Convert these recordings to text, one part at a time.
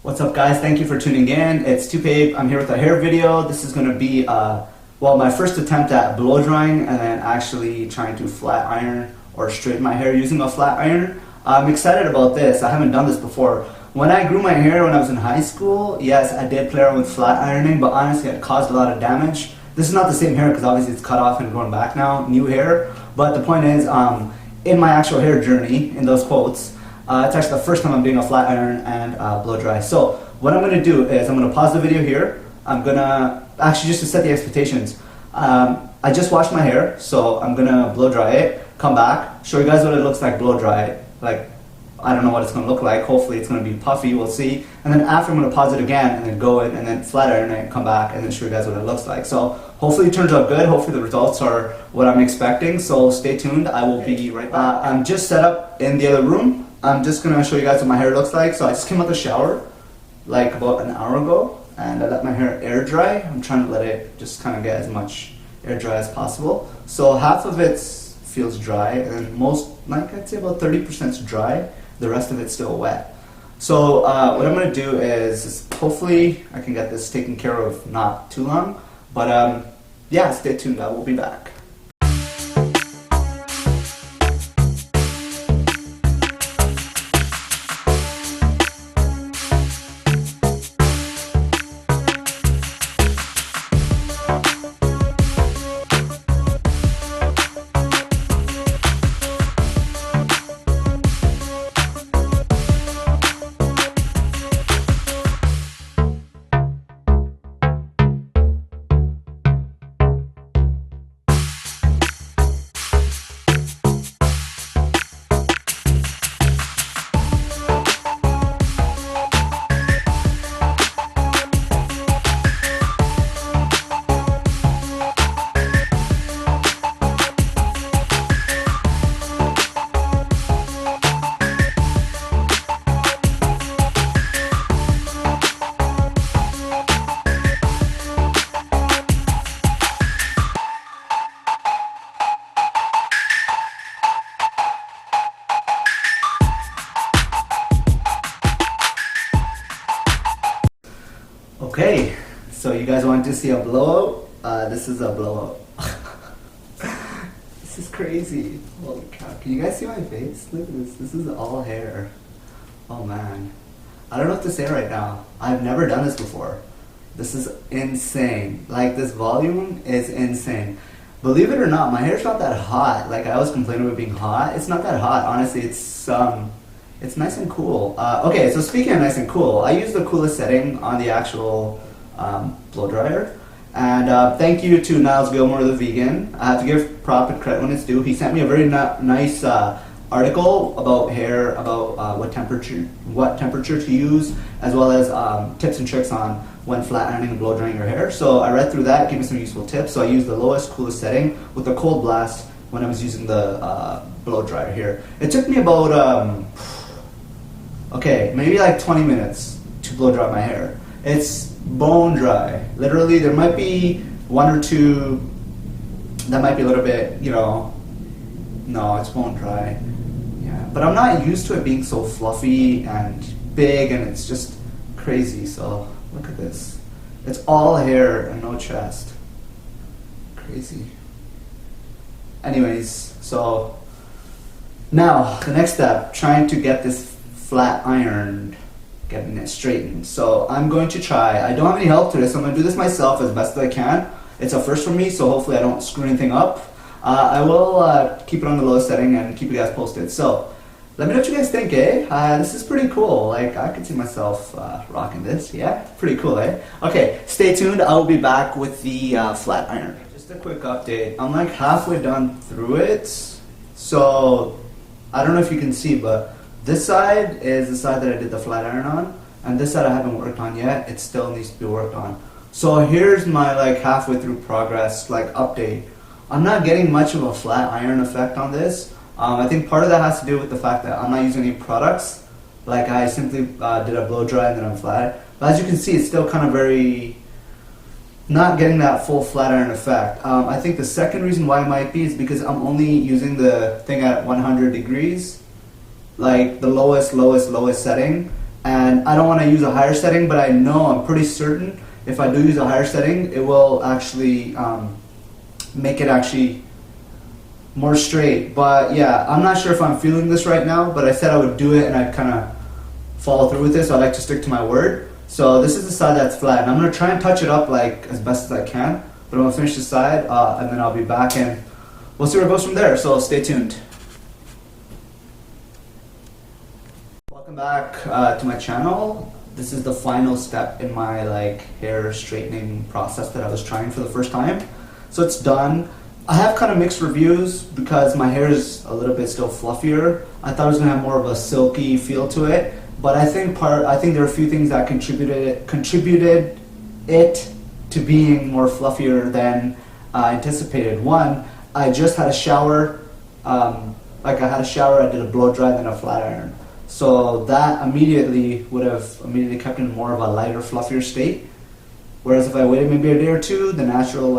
What's up guys, thank you for tuning in. It's Tupape. I'm here with a hair video. This is going to be my first attempt at blow drying and then actually trying to flat iron or straighten my hair using a flat iron. I'm excited about this. I haven't done this before. When I grew my hair when I was in high school, yes, I did play around with flat ironing, but honestly it caused a lot of damage. This is not the same hair because obviously it's cut off and grown back now, new hair. But the point is, in my actual hair journey, in those quotes, it's actually the first time I'm doing a flat iron and blow dry. So what I'm going to do is I'm going to pause the video here. I'm going to, actually just to set the expectations, I just washed my hair, so I'm going to blow dry it, come back, show you guys what it looks like blow dry it. Like, I don't know what it's going to look like. Hopefully it's going to be puffy, we'll see. And then after I'm going to pause it again and then go in and then flat iron it, come back and then show you guys what it looks like. So hopefully it turns out good. Hopefully the results are what I'm expecting. So stay tuned. I will be right back. I'm just set up in the other room. I'm just going to show you guys what my hair looks like. So I just came out the shower like about an hour ago and I let my hair air dry. I'm trying to let it just kind of get as much air dry as possible. So half of it feels dry and most, like I'd say about 30% is dry. The rest of it's still wet. So what I'm going to do is hopefully I can get this taken care of not too long. But yeah, stay tuned. I will be back. Okay, so you guys want to see a blowout? This is a blowout. This is crazy. Holy cow. Can you guys see my face? Look at this. This is all hair. Oh man. I don't know what to say right now. I've never done this before. This is insane. Like, this volume is insane. Believe it or not, my hair's not that hot. Like, I always complain about being hot. It's not that hot. Honestly, it's nice and cool. Okay, so speaking of nice and cool, I use the coolest setting on the actual blow dryer. And thank you to Niles Gilmore, the vegan. I have to give prop and credit when it's due. He sent me a very nice article about hair, about what temperature to use, as well as tips and tricks on when flat ironing and blow drying your hair. So I read through that, gave me some useful tips. So I used the lowest, coolest setting with a cold blast when I was using the blow dryer here. It took me about okay, maybe like 20 minutes to blow dry my hair. It's bone dry. Literally, there might be one or two that might be a little bit, you know, no, it's bone dry. Yeah, but I'm not used to it being so fluffy and big and it's just crazy. So look at this. It's all hair and no chest. Crazy. Anyways, so now the next step, trying to get this flat ironed, getting it straightened. So I'm going to try. I don't have any help to this, so I'm going to do this myself as best as I can. It's a first for me, so hopefully I don't screw anything up. I will keep it on the lowest setting and keep you guys posted. So let me know what you guys think, eh? This is pretty cool. Like, I could see myself rocking this. Yeah, pretty cool, eh? Okay, stay tuned. I'll be back with the flat iron. Just a quick update. I'm like halfway done through it. So I don't know if you can see, but this side is the side that I did the flat iron on, and this side I haven't worked on yet. It still needs to be worked on. So here's my like halfway through progress, like update. I'm not getting much of a flat iron effect on this. I think part of that has to do with the fact that I'm not using any products. Like, I simply did a blow dry and then I'm flat. But as you can see, it's still kind of very, not getting that full flat iron effect. I think the second reason why it might be is because I'm only using the thing at 100 degrees, like the lowest setting. and I don't want to use a higher setting, but I know, I'm pretty certain if I do use a higher setting, it will actually make it actually more straight. But yeah, I'm not sure if I'm feeling this right now, but I said I would do it and I'd kind of follow through with this, so I like to stick to my word. So this is the side that's flat, and I'm going to try and touch it up like as best as I can, but I'm going to finish this side and then I'll be back and we'll see where it goes from there, so stay tuned. Welcome back to my channel. This is the final step in my hair straightening process that I was trying for the first time. So it's done. I have kind of mixed reviews because my hair is a little bit still fluffier. I thought it was gonna have more of a silky feel to it, but I think there are a few things that contributed it to being more fluffier than I anticipated. One, I just had a shower. I had a shower, I did a blow dry, then a flat iron. So that would have immediately kept in more of a lighter, fluffier state. Whereas if I waited maybe a day or two, the natural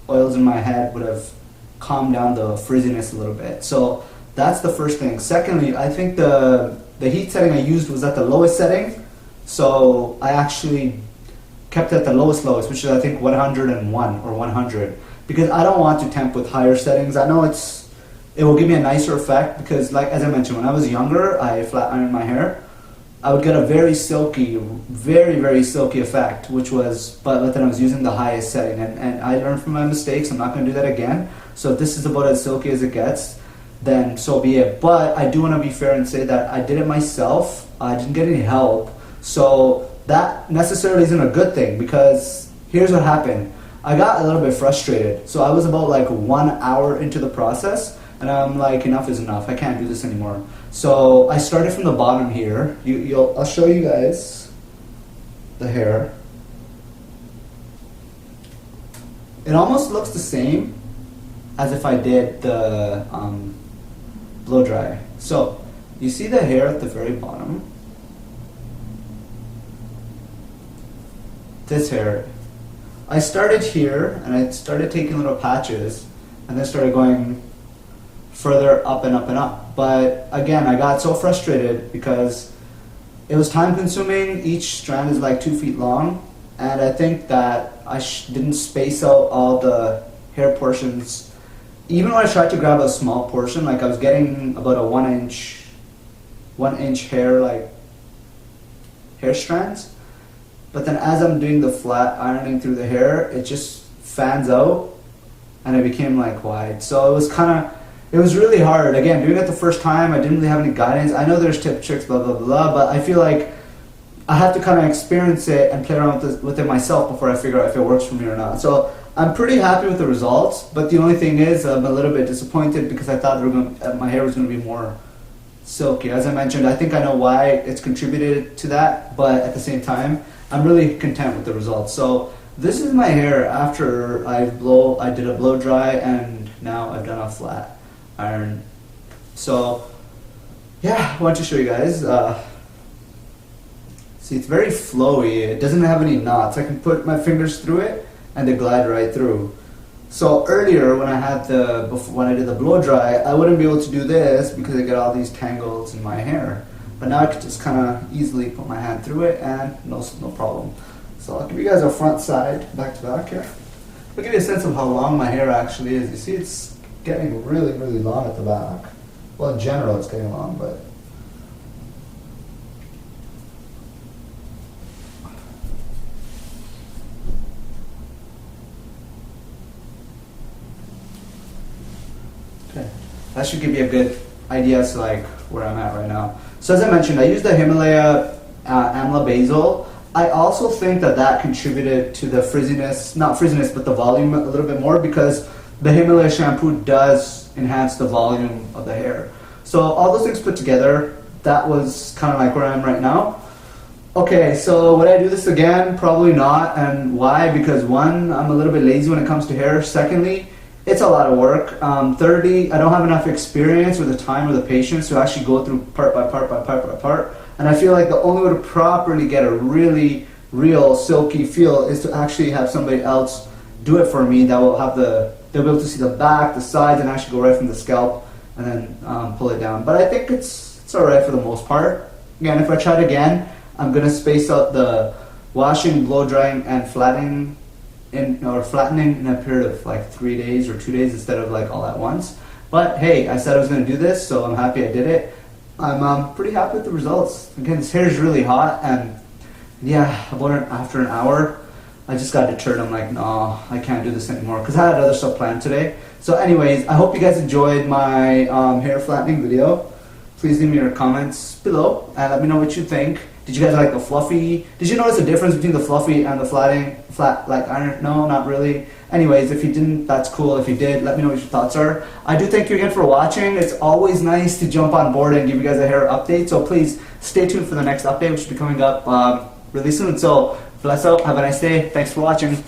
oils in my head would have calmed down the frizziness a little bit. So that's the first thing. Secondly, I think the heat setting I used was at the lowest setting. So I actually kept it at the lowest, which is I think 101 or 100. Because I don't want to temp with higher settings. I know it will give me a nicer effect because, as I mentioned, when I was younger, I flat ironed my hair. I would get a very silky, very, very silky effect, but then I was using the highest setting, and I learned from my mistakes. I'm not going to do that again. So if this is about as silky as it gets, then so be it. But I do want to be fair and say that I did it myself. I didn't get any help. So that necessarily isn't a good thing, because here's what happened. I got a little bit frustrated. So I was about 1 hour into the process, and I'm like, enough is enough. I can't do this anymore. So I started from the bottom here. I'll show you guys the hair. It almost looks the same as if I did the blow dry. So you see the hair at the very bottom. This hair. I started here and I started taking little patches and then started going further up and up and up. But again, I got so frustrated because it was time consuming. Each strand is 2 feet long, and I think that I didn't space out all the hair portions. Even when I tried to grab a small portion, I was getting about a 1 inch hair, hair strands. But then as I'm doing the flat ironing through the hair, it just fans out and it became wide. So it was really hard. Again, doing it the first time, I didn't really have any guidance. I know there's tip tricks, blah, blah, blah, but I feel like I have to kind of experience it and play around with it myself before I figure out if it works for me or not. So I'm pretty happy with the results, but the only thing is I'm a little bit disappointed because I thought my hair was going to be more silky. As I mentioned, I think I know why it's contributed to that, but at the same time, I'm really content with the results. So this is my hair after I did a blow dry, and now I've done a flat iron. So yeah, I want to show you guys. See, it's very flowy. It doesn't have any knots. I can put my fingers through it and they glide right through. So earlier when I did the blow dry, I wouldn't be able to do this because I get all these tangles in my hair. But now I could just kind of easily put my hand through it and no problem. So I'll give you guys a front side, back to back here. I'll give you a sense of how long my hair actually is. You see, it's getting really, really long at the back. Well, in general, it's getting long, but okay. That should give you a good idea as to where I'm at right now. So as I mentioned, I used the Himalaya Amla Basil. I also think that contributed to the frizziness, not frizziness, but the volume a little bit more, because the Himalaya shampoo does enhance the volume of the hair. So all those things put together, that was kind of where I am right now. Okay, so would I do this again? Probably not. And why? Because one, I'm a little bit lazy when it comes to hair. Secondly, it's a lot of work. Thirdly, I don't have enough experience or the time or the patience to actually go through part by part by part by part. And I feel like the only way to properly get a really real silky feel is to actually have somebody else do it for me that will have they'll be able to see the back, the sides, and actually go right from the scalp and then pull it down. But I think it's alright for the most part. Again, if I tried again, I'm gonna space out the washing, blow drying, and flattening in a period of like 3 days or 2 days instead of like all at once. But hey, I said I was gonna do this, so I'm happy I did it. I'm pretty happy with the results. Again, this hair is really hot, and yeah, after an hour, I just got deterred. I'm like, no, I can't do this anymore because I had other stuff planned today. So anyways, I hope you guys enjoyed my hair flattening video. Please leave me your comments below and let me know what you think. Did you guys like the fluffy? Did you notice the difference between the fluffy and the flat like iron? No, not really. Anyways, if you didn't, that's cool. If you did, let me know what your thoughts are. I do thank you again for watching. It's always nice to jump on board and give you guys a hair update. So please stay tuned for the next update, which will be coming up really soon. So bless out. Have a nice day. Thanks for watching.